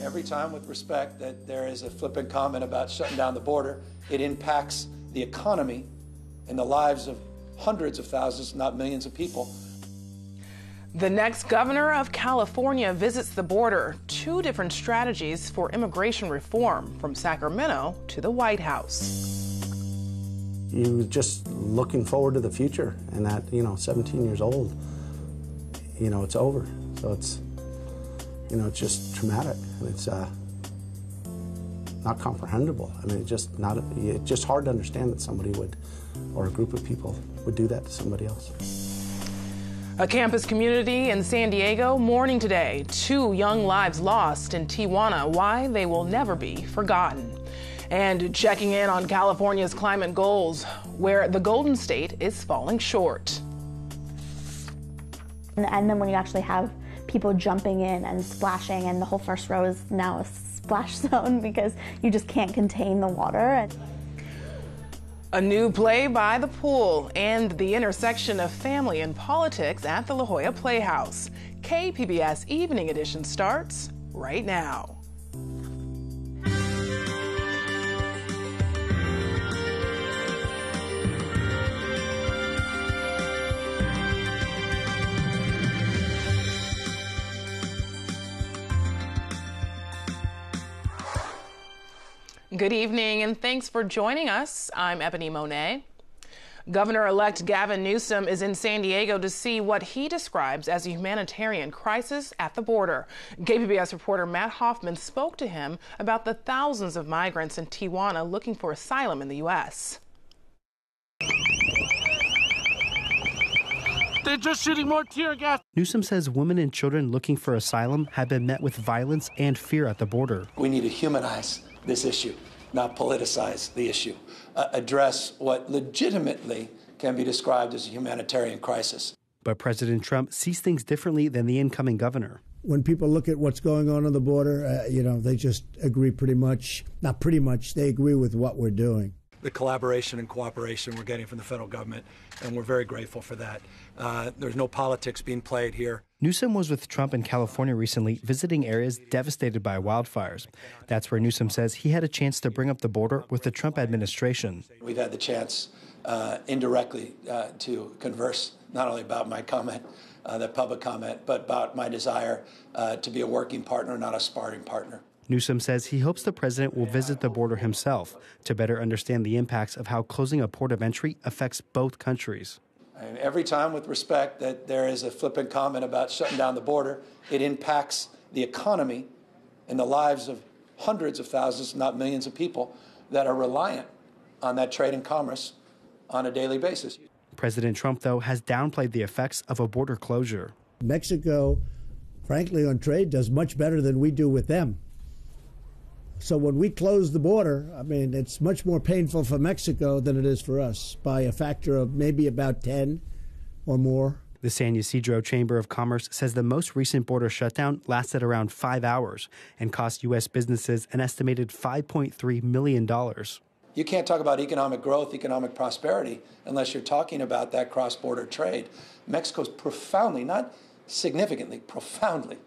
Every time, with respect, that there is a flippant comment about shutting down the border, it impacts the economy and the lives of hundreds of thousands, not millions of people. The next governor of California visits the border. Two different strategies for immigration reform, from Sacramento to the White House. You're just looking forward to the future, and at 17 years old, it's over. So it's just traumatic, and it's not comprehensible. I mean, it's just hard to understand that somebody would, or a group of people would do that to somebody else. A campus community in San Diego mourning today. 2 young lives lost in Tijuana. Why they will never be forgotten. And checking in on California's climate goals, where the Golden State is falling short. And then when you actually have people jumping in and splashing, and the whole first row is now a splash zone because you just can't contain the water. A new play by the pool and the intersection of family and politics at the La Jolla Playhouse. KPBS Evening Edition starts right now. Good evening, and thanks for joining us. I'm Ebony Monet. Governor-elect Gavin Newsom is in San Diego to see what he describes as a humanitarian crisis at the border. KPBS reporter Matt Hoffman spoke to him about the thousands of migrants in Tijuana looking for asylum in the U.S. They're just shooting more tear gas. Newsom says women and children looking for asylum have been met with violence and fear at the border. We need to humanize this issue, not politicize the issue, address what legitimately can be described as a humanitarian crisis. But President Trump sees things differently than the incoming governor. When people look at what's going on the border, they just agree pretty much, not pretty much, they agree with what we're doing. The collaboration and cooperation we're getting from the federal government, and we're very grateful for that. There's no politics being played here. Newsom was with Trump in California recently, visiting areas devastated by wildfires. That's where Newsom says he had a chance to bring up the border with the Trump administration. We've had the chance indirectly to converse not only about my comment, the public comment, but about my desire to be a working partner, not a sparring partner. Newsom says he hopes the president will visit the border himself to better understand the impacts of how closing a port of entry affects both countries. And every time, with respect, that there is a flippant comment about shutting down the border, it impacts the economy and the lives of hundreds of thousands, not millions of people that are reliant on that trade and commerce on a daily basis. President Trump, though, has downplayed the effects of a border closure. Mexico, frankly, on trade does much better than we do with them. So when we close the border, I mean, it's much more painful for Mexico than it is for us by a factor of maybe about 10 or more. The San Ysidro Chamber of Commerce says the most recent border shutdown lasted around 5 hours and cost U.S. businesses an estimated $5.3 million. You can't talk about economic growth, economic prosperity, unless you're talking about that cross-border trade. Mexico's profoundly, not significantly, profoundly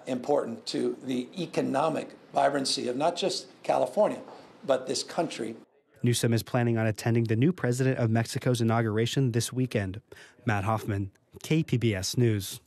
important to the economic vibrancy of not just California, but this country. Newsom is planning on attending the new president of Mexico's inauguration this weekend. Matt Hoffman, KPBS News.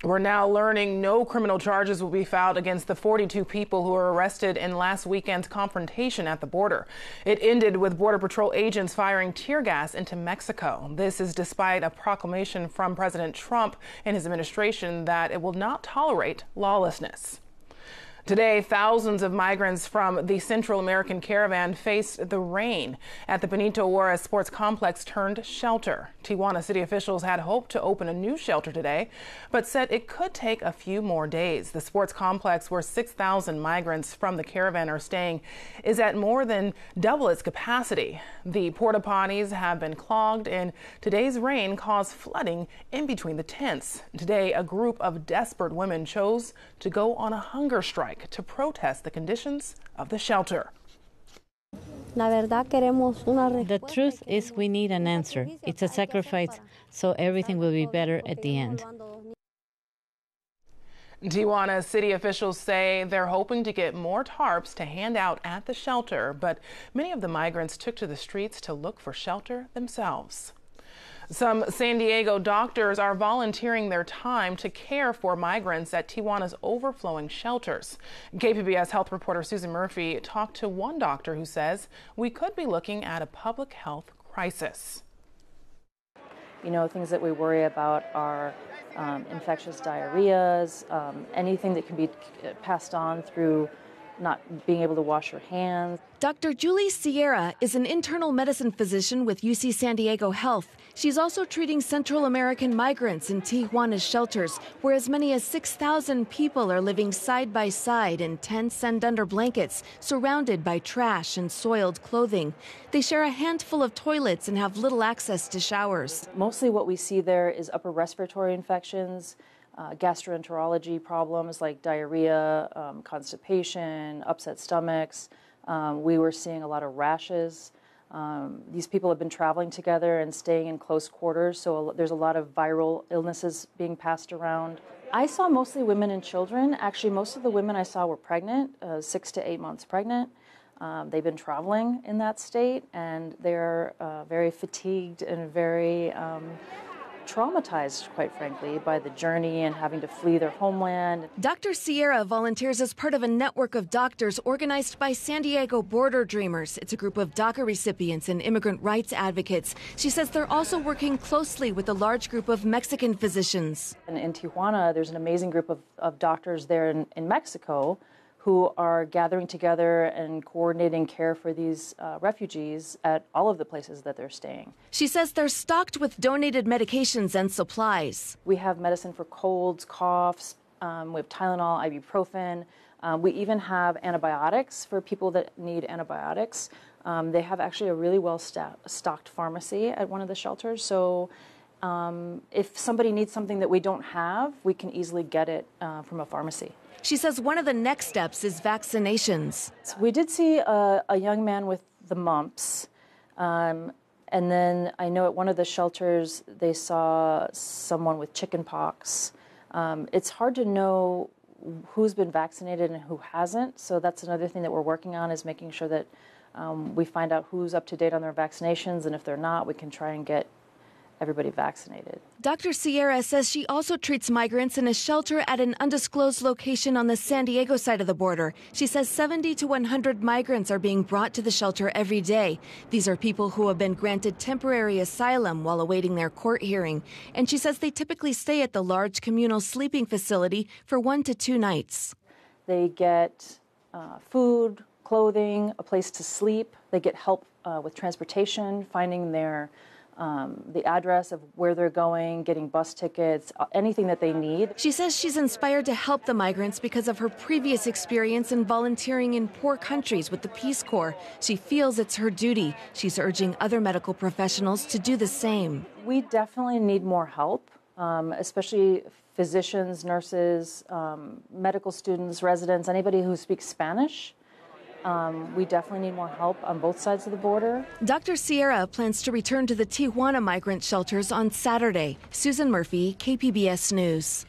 We're now learning no criminal charges will be filed against the 42 people who were arrested in last weekend's confrontation at the border. It ended with Border Patrol agents firing tear gas into Mexico. This is despite a proclamation from President Trump and his administration that it will not tolerate lawlessness. Today, thousands of migrants from the Central American caravan faced the rain at the Benito Juarez Sports Complex turned shelter. Tijuana city officials had hoped to open a new shelter today, but said it could take a few more days. The sports complex, where 6,000 migrants from the caravan are staying, is at more than double its capacity. The porta potties have been clogged, and today's rain caused flooding in between the tents. Today, a group of desperate women chose to go on a hunger strike to protest the conditions of the shelter. The truth is we need an answer. It's a sacrifice, so everything will be better at the end. Tijuana city officials say they're hoping to get more tarps to hand out at the shelter, but many of the migrants took to the streets to look for shelter themselves. Some San Diego doctors are volunteering their time to care for migrants at Tijuana's overflowing shelters. KPBS health reporter Susan Murphy talked to one doctor who says we could be looking at a public health crisis. You know, things that we worry about are infectious diarrheas, anything that can be passed on through not being able to wash your hands. Dr. Julie Sierra is an internal medicine physician with UC San Diego Health. She's also treating Central American migrants in Tijuana's shelters, where as many as 6,000 people are living side by side in tents and under blankets, surrounded by trash and soiled clothing. They share a handful of toilets and have little access to showers. Mostly what we see there is upper respiratory infections, gastroenterology problems like diarrhea, constipation, upset stomachs. We were seeing a lot of rashes. These people have been traveling together and staying in close quarters, so there's a lot of viral illnesses being passed around. I saw mostly women and children. Actually, most of the women I saw were pregnant, 6 to 8 months pregnant. They've been traveling in that state, and they're very fatigued and very traumatized, quite frankly, by the journey and having to flee their homeland. Dr. Sierra volunteers as part of a network of doctors organized by San Diego Border Dreamers. It's a group of DACA recipients and immigrant rights advocates. She says they're also working closely with a large group of Mexican physicians. And in Tijuana, there's an amazing group of doctors there in Mexico who are gathering together and coordinating care for these refugees at all of the places that they're staying. She says they're stocked with donated medications and supplies. We have medicine for colds, coughs, we have Tylenol, ibuprofen. We even have antibiotics for people that need antibiotics. They have actually a really well-stocked pharmacy at one of the shelters, so if somebody needs something that we don't have, we can easily get it from a pharmacy. She says one of the next steps is vaccinations. So we did see a young man with the mumps, and then I know at one of the shelters they saw someone with chicken pox. It's hard to know who's been vaccinated and who hasn't, so that's another thing that we're working on, is making sure that we find out who's up to date on their vaccinations, and if they're not, we can try and get everybody vaccinated. Dr. Sierra says she also treats migrants in a shelter at an undisclosed location on the San Diego side of the border. She says 70 to 100 migrants are being brought to the shelter every day. These are people who have been granted temporary asylum while awaiting their court hearing. And she says they typically stay at the large communal sleeping facility for 1 to 2 nights. They get food, clothing, a place to sleep. They get help with transportation, finding the address of where they're going, getting bus tickets, anything that they need. She says she's inspired to help the migrants because of her previous experience in volunteering in poor countries with the Peace Corps. She feels it's her duty. She's urging other medical professionals to do the same. We definitely need more help, especially physicians, nurses, medical students, residents, anybody who speaks Spanish. We definitely need more help on both sides of the border. Dr. Sierra plans to return to the Tijuana migrant shelters on Saturday. Susan Murphy, KPBS News.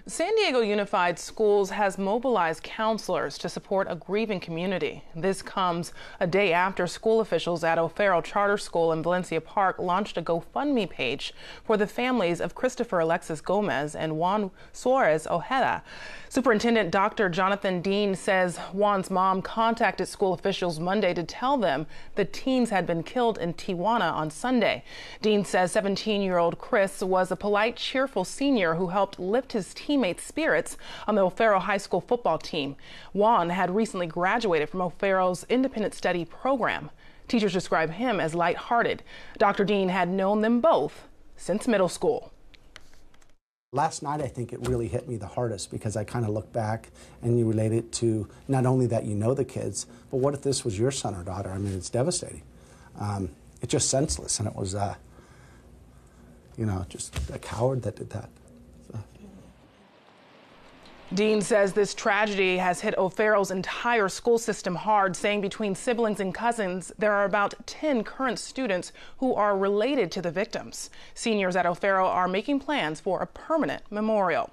San Diego Unified Schools has mobilized counselors to support a grieving community. This comes a day after school officials at O'Farrell Charter School in Valencia Park launched a GoFundMe page for the families of Christopher Alexis Gomez and Juan Suarez Ojeda. Superintendent Dr. Jonathan Dean says Juan's mom contacted school officials Monday to tell them the teens had been killed in Tijuana on Sunday. Dean says 17-year-old Chris was a polite, cheerful senior who helped lift his teammates' spirits on the O'Farrell High School football team. Juan had recently graduated from O'Farrell's independent study program. Teachers describe him as lighthearted. Dr. Dean had known them both since middle school. Last night, I think it really hit me the hardest because I kind of look back and you relate it to not only that you know the kids, but what if this was your son or daughter? I mean, it's devastating. It's just senseless, and it was, just a coward that did that. So. Dean says this tragedy has hit O'Farrell's entire school system hard, saying between siblings and cousins, there are about 10 current students who are related to the victims. Seniors at O'Farrell are making plans for a permanent memorial.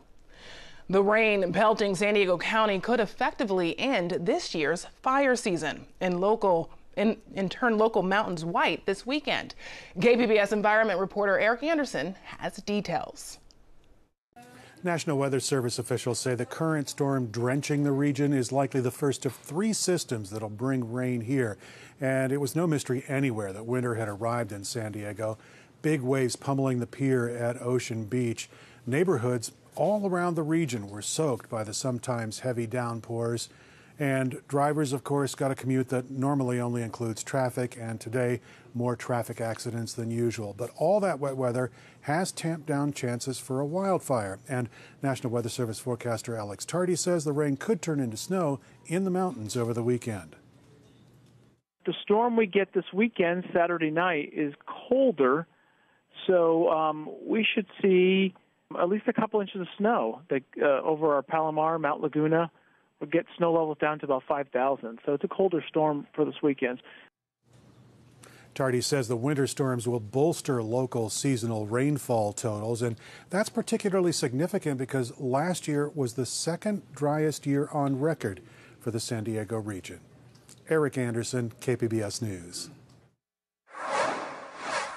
The rain pelting San Diego County could effectively end this year's fire season and turn local mountains white this weekend. KPBS environment reporter Eric Anderson has details. National Weather Service officials say the current storm drenching the region is likely the first of 3 systems that'll bring rain here. And it was no mystery anywhere that winter had arrived in San Diego. Big waves pummeling the pier at Ocean Beach. Neighborhoods all around the region were soaked by the sometimes heavy downpours. And drivers, of course, got a commute that normally only includes traffic, and today more traffic accidents than usual. But all that wet weather has tamped down chances for a wildfire. And National Weather Service forecaster Alex Tardy says the rain could turn into snow in the mountains over the weekend. The storm we get this weekend, Saturday night, is colder, so we should see at least a couple inches of snow over our Palomar, Mount Laguna. We'll get snow levels down to about 5,000. So it's a colder storm for this weekend. Tardy says the winter storms will bolster local seasonal rainfall totals, and that's particularly significant because last year was the second driest year on record for the San Diego region. Eric Anderson, KPBS News.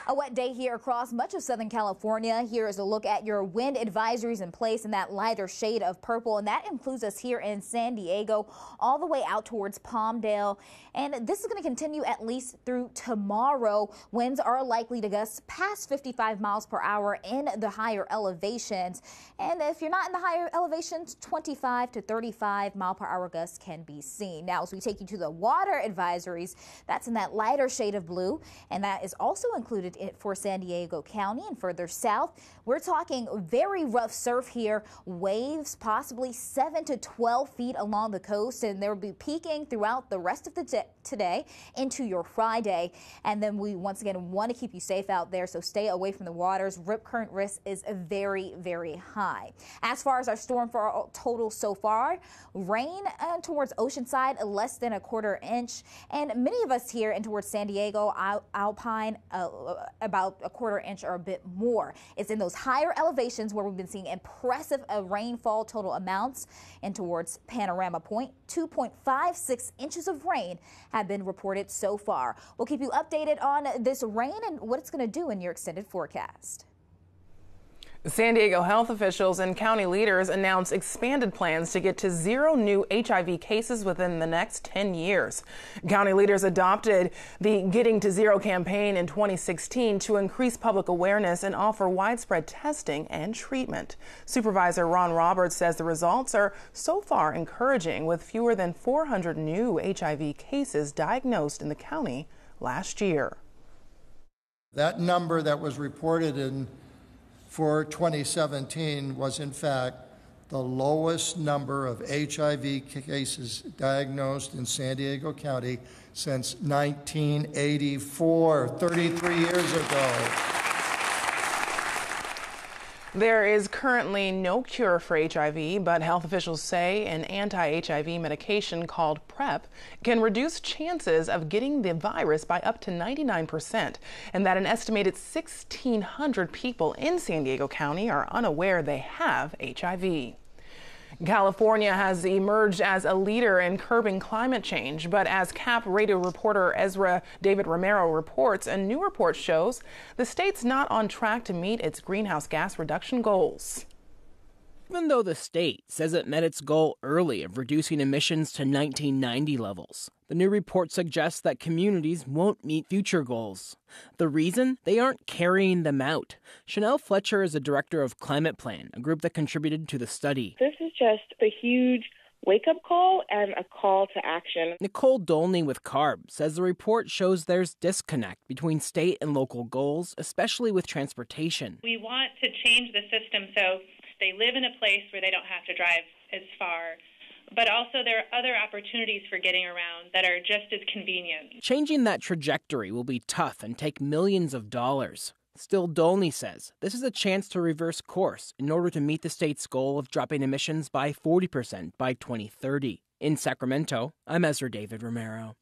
A wet day here across much of Southern California. Here is a look at your wind advisories in place in that lighter shade of purple, and that includes us here in San Diego all the way out towards Palmdale. And this is going to continue at least through tomorrow. Winds are likely to gust past 55 miles per hour in the higher elevations. And if you're not in the higher elevations, 25 to 35 mile per hour gusts can be seen. Now, as we take you to the water advisories, that's in that lighter shade of blue, and that is also included for San Diego County and further south. We're talking very rough surf here. Waves possibly 7 to 12 feet along the coast, and they'll be peaking throughout the rest of the today into your Friday. And then we once again want to keep you safe out there, so stay away from the waters. Rip current risk is very, very high. As far as our storm for our total so far, rain towards Oceanside less than a quarter inch, and many of us here and towards San Diego, Alpine, about a quarter inch or a bit more. It's in those higher elevations where we've been seeing impressive rainfall total amounts, and towards Panorama Point, 2.56 inches of rain have been reported so far. We'll keep you updated on this rain and what it's going to do in your extended forecast. San Diego health officials and county leaders announced expanded plans to get to 0 new HIV cases within the next 10 years. County leaders adopted the Getting to Zero campaign in 2016 to increase public awareness and offer widespread testing and treatment. Supervisor Ron Roberts says the results are so far encouraging, with fewer than 400 new HIV cases diagnosed in the county last year. That number that was reported for 2017 was in fact the lowest number of HIV cases diagnosed in San Diego County since 1984, 33 years ago. There is currently no cure for HIV, but health officials say an anti-HIV medication called PrEP can reduce chances of getting the virus by up to 99%, and that an estimated 1,600 people in San Diego County are unaware they have HIV. California has emerged as a leader in curbing climate change, but as CAP radio reporter Ezra David Romero reports, a new report shows the state's not on track to meet its greenhouse gas reduction goals. Even though the state says it met its goal early of reducing emissions to 1990 levels, the new report suggests that communities won't meet future goals. The reason? They aren't carrying them out. Chanel Fletcher is the director of Climate Plan, a group that contributed to the study. This is just a huge wake-up call and a call to action. Nicole Dolney with CARB says the report shows there's disconnect between state and local goals, especially with transportation. We want to change the system so they live in a place where they don't have to drive as far, but also there are other opportunities for getting around that are just as convenient. Changing that trajectory will be tough and take millions of dollars. Still, Dolney says this is a chance to reverse course in order to meet the state's goal of dropping emissions by 40% by 2030. In Sacramento, I'm Ezra David Romero.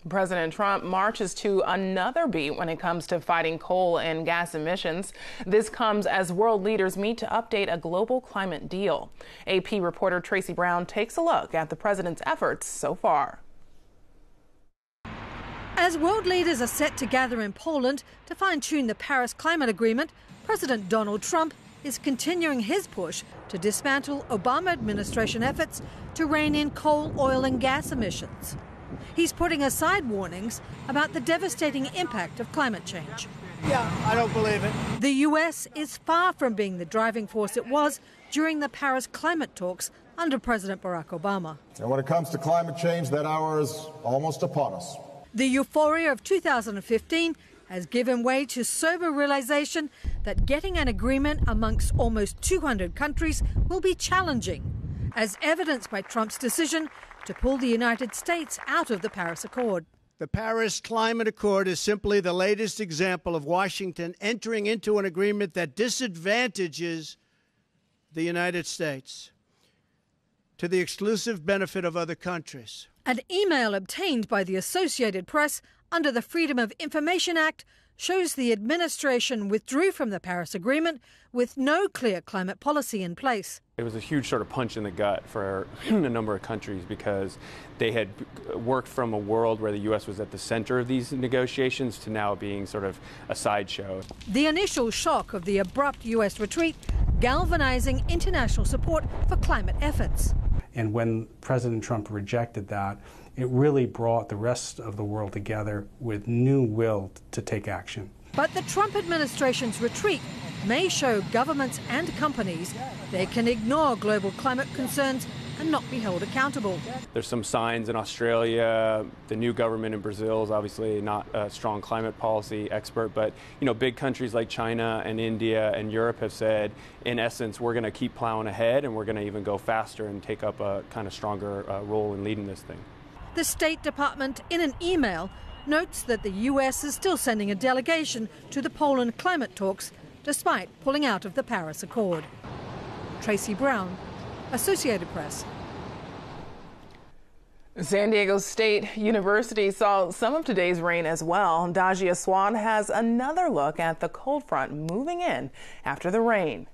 President Trump marches to another beat when it comes to fighting coal and gas emissions. This comes as world leaders meet to update a global climate deal. AP reporter Tracy Brown takes a look at the president's efforts so far. As world leaders are set to gather in Poland to fine-tune the Paris Climate Agreement, President Donald Trump is continuing his push to dismantle Obama administration efforts to rein in coal, oil and gas emissions. He's putting aside warnings about the devastating impact of climate change. Yeah, I don't believe it. The U.S. is far from being the driving force it was during the Paris climate talks under President Barack Obama. And when it comes to climate change, that hour is almost upon us. The euphoria of 2015 has given way to sober realization that getting an agreement amongst almost 200 countries will be challenging, as evidenced by Trump's decision to pull the United States out of the Paris Accord. The Paris Climate Accord is simply the latest example of Washington entering into an agreement that disadvantages the United States to the exclusive benefit of other countries. An email obtained by the Associated Press under the Freedom of Information Act shows the administration withdrew from the Paris Agreement with no clear climate policy in place. It was a huge sort of punch in the gut for a number of countries because they had worked from a world where the U.S. was at the center of these negotiations to now being sort of a sideshow. The initial shock of the abrupt U.S. retreat galvanizing international support for climate efforts. And when President Trump rejected that, it really brought the rest of the world together with new will to take action. But the Trump administration's retreat may show governments and companies they can ignore global climate concerns and not be held accountable. There's some signs in Australia. The new government in Brazil is obviously not a strong climate policy expert, but big countries like China and India and Europe have said, in essence, we're going to keep plowing ahead and we're going to even go faster and take up a kind of stronger role in leading this thing. The State Department, in an email, notes that the U.S. is still sending a delegation to the Poland climate talks, despite pulling out of the Paris Accord. Tracy Brown, Associated Press. San Diego State University saw some of today's rain as well. Dajia Swad has another look at the cold front moving in after the rain.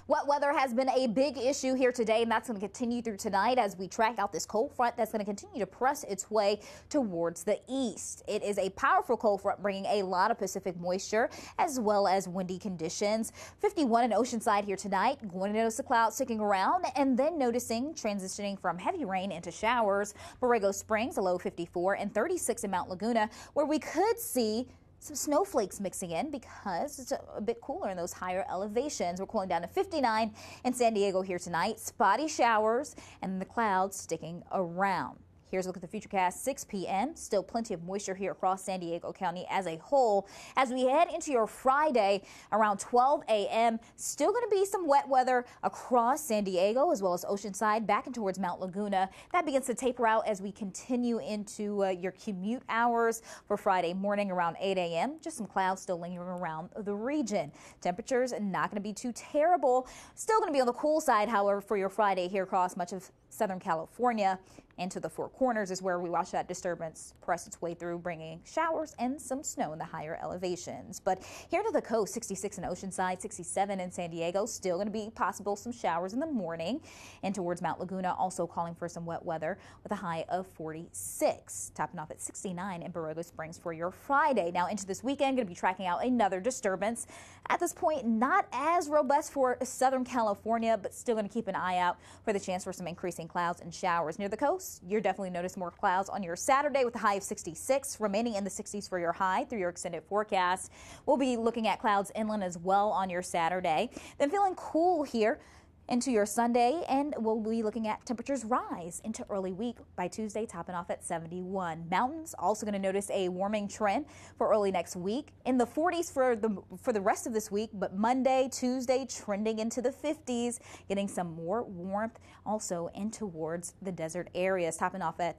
Wet weather has been a big issue here today, and that's going to continue through tonight as we track out this cold front that's going to continue to press its way towards the east. It is a powerful cold front bringing a lot of Pacific moisture as well as windy conditions. 51 in Oceanside here tonight. Going to notice the clouds sticking around and then noticing transitioning from heavy rain into showers. Borrego Springs, a low 54, and 36 in Mount Laguna, where we could see some snowflakes mixing in because it's a bit cooler in those higher elevations. We're cooling down to 59 in San Diego here tonight. Spotty showers and the clouds sticking around. Here's a look at the Futurecast, 6 p.m. Still plenty of moisture here across San Diego County as a whole. As we head into your Friday around 12 a.m., still going to be some wet weather across San Diego as well as Oceanside back and towards Mount Laguna. That begins to taper out as we continue into your commute hours for Friday morning around 8 a.m. Just some clouds still lingering around the region. Temperatures not going to be too terrible. Still going to be on the cool side, however, for your Friday here across much of Southern California. Into the Four Corners is where we watch that disturbance press its way through, bringing showers and some snow in the higher elevations. But here to the coast, 66 in Oceanside, 67 in San Diego. Still going to be possible some showers in the morning. And towards Mount Laguna, also calling for some wet weather with a high of 46. Topping off at 69 in Borrego Springs for your Friday. Now into this weekend, going to be tracking out another disturbance. At this point, not as robust for Southern California, but still going to keep an eye out for the chance for some increasing clouds and showers near the coast. You're definitely notice more clouds on your Saturday with a high of 66, remaining in the 60s for your high through your extended forecast. We'll be looking at clouds inland as well on your Saturday. Then feeling cool here into your Sunday, and we'll be looking at temperatures rise into early week by Tuesday, topping off at 71. Mountains also going to notice a warming trend for early next week. In the 40s for the rest of this week, but Monday, Tuesday trending into the 50s, getting some more warmth also in towards the desert areas, topping off at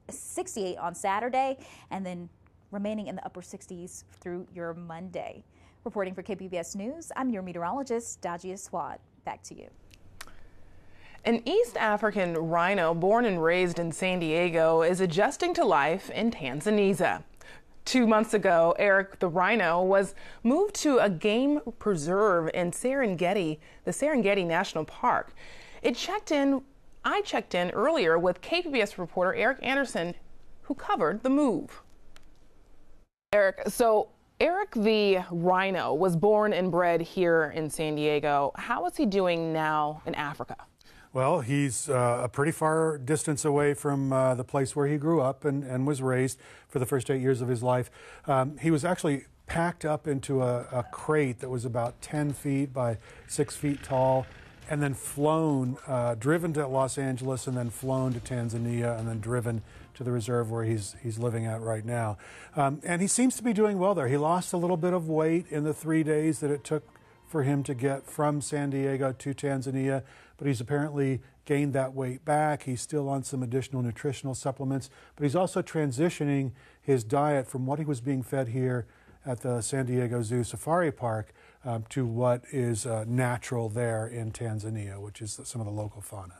68 on Saturday, and then remaining in the upper 60s through your Monday. Reporting for KPBS News, I'm your meteorologist, Dajia Swad. Back to you. An East African rhino born and raised in San Diego is adjusting to life in Tanzania. 2 months ago, Eric the rhino was moved to a game preserve in the Serengeti National Park. I checked in earlier with KPBS reporter Eric Anderson, who covered the move. Eric, so Eric the rhino was born and bred here in San Diego. How is he doing now in Africa? Well, he's a pretty far distance away from the place where he grew up and was raised for the first 8 years of his life. He was actually packed up into a crate that was about 10 feet by 6 feet tall, and then flown, driven to Los Angeles, and then flown to Tanzania, and then driven to the reserve where he's living at right now. And he seems to be doing well there. He lost a little bit of weight in the 3 days that it took for him to get from San Diego to Tanzania, but he's apparently gained that weight back. He's still on some additional nutritional supplements, but he's also transitioning his diet from what he was being fed here at the San Diego Zoo Safari Park to what is natural there in Tanzania, which is some of the local fauna.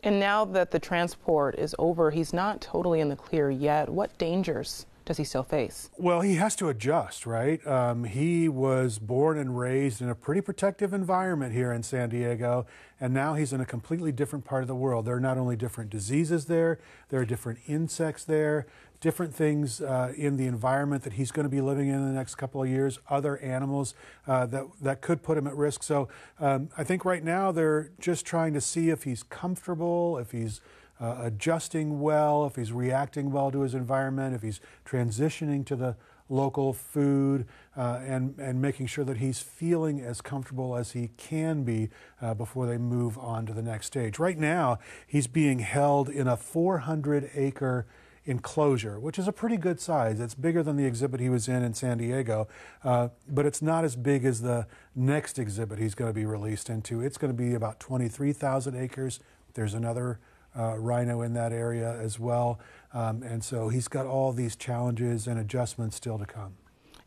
And now that the transport is over, he's not totally in the clear yet. What dangers does he still face? Well, he has to adjust, right? He was born and raised in a pretty protective environment here in San Diego, and now he's in a completely different part of the world. There are not only different diseases there are different insects there, different things in the environment that he's going to be living in the next couple of years, other animals that could put him at risk. So I think right now they're just trying to see if he's comfortable, if he's adjusting well, if he's reacting well to his environment, if he's transitioning to the local food, and making sure that he's feeling as comfortable as he can be before they move on to the next stage. Right now, he's being held in a 400-acre enclosure, which is a pretty good size. It's bigger than the exhibit he was in San Diego, but it's not as big as the next exhibit he's going to be released into. It's going to be about 23,000 acres. There's another rhino in that area as well. And so he's got all these challenges and adjustments still to come.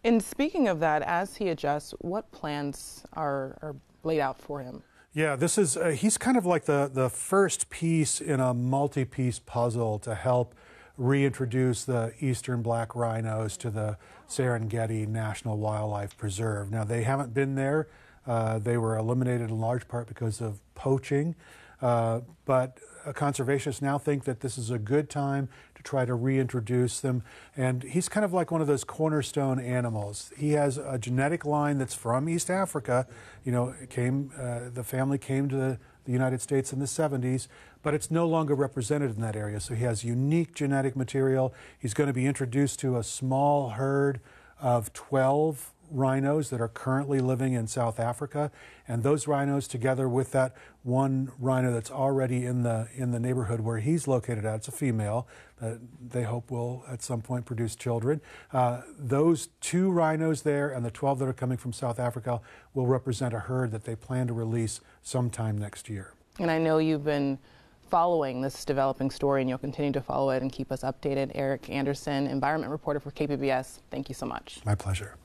And speaking of that, as he adjusts, what plans are laid out for him? Yeah, this is he's kind of like the first piece in a multi-piece puzzle to help reintroduce the eastern black rhinos to the Serengeti National Wildlife Preserve. Now, they haven't been there. They were eliminated in large part because of poaching. But conservationists now think that this is a good time to try to reintroduce them. And he's kind of like one of those cornerstone animals. He has a genetic line that's from East Africa. You know, the family came to the United States in the 70s, but it's no longer represented in that area. So he has unique genetic material. He's going to be introduced to a small herd of 12 rhinos that are currently living in South Africa, and those rhinos, together with that one rhino that's already in the neighborhood where he's located at, it's a female that they hope will at some point produce children. Those 2 rhinos there and the 12 that are coming from South Africa will represent a herd that they plan to release sometime next year. And I know you've been following this developing story, and you'll continue to follow it and keep us updated. Eric Anderson, environment reporter for KPBS, thank you so much. My pleasure.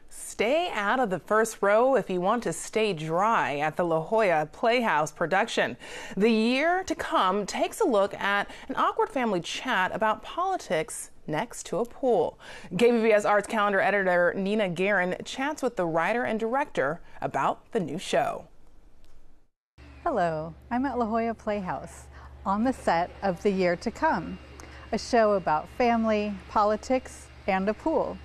Stay out of the first row if you want to stay dry at the La Jolla Playhouse production. The Year to Come takes a look at an awkward family chat about politics next to a pool. KPBS Arts Calendar editor Nina Guerin chats with the writer and director about the new show. Hello, I'm at La Jolla Playhouse on the set of The Year to Come, a show about family, politics, and a pool.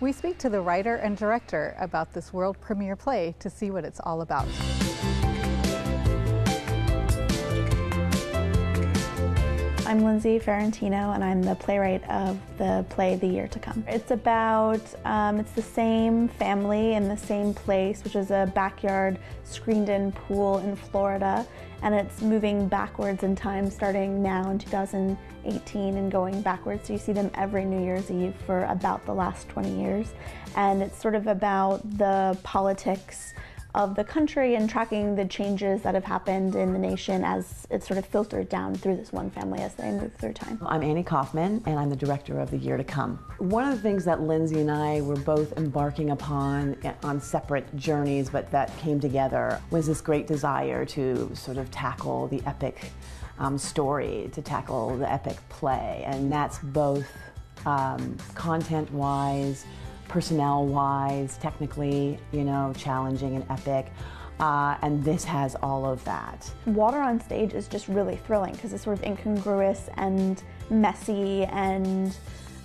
We speak to the writer and director about this world premiere play to see what it's all about. I'm Lindsay Ferrantino, and I'm the playwright of the play The Year to Come. It's about, it's the same family in the same place, which is a backyard screened-in pool in Florida, and it's moving backwards in time, starting now in 2018 and going backwards. So you see them every New Year's Eve for about the last 20 years. And it's sort of about the politics of the country and tracking the changes that have happened in the nation as it's sort of filtered down through this one family as they move through time. I'm Annie Kaufman, and I'm the director of The Year to Come. One of the things that Lindsay and I were both embarking upon on separate journeys, but that came together, was this great desire to sort of tackle the epic story, to tackle the epic play, and that's both content-wise, personnel-wise, technically, challenging and epic. And this has all of that. Water on stage is just really thrilling because it's sort of incongruous and messy and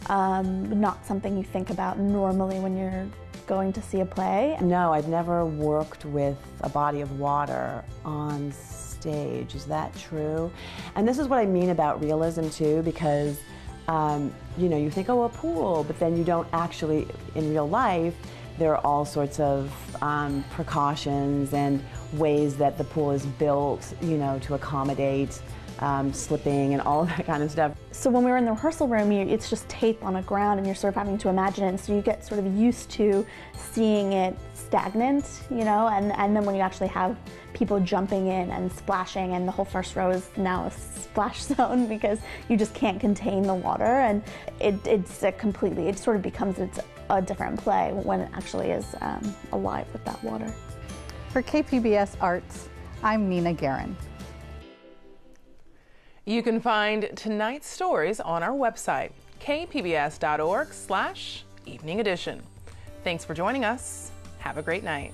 not something you think about normally when you're going to see a play. No, I've never worked with a body of water on stage. Is that true? And this is what I mean about realism too, because you think, oh, a pool, but then you don't actually, in real life, there are all sorts of precautions and ways that the pool is built, to accommodate slipping and all of that kind of stuff. So when we were in the rehearsal room, it's just tape on the ground and you're sort of having to imagine it, and so you get sort of used to seeing it stagnant, and then when you actually have people jumping in and splashing, and the whole first row is now a splash zone because you just can't contain the water, and it sort of becomes a different play when it actually is alive with that water. For KPBS Arts, I'm Nina Guerin. You can find tonight's stories on our website, kpbs.org/evening edition. Thanks for joining us. Have a great night.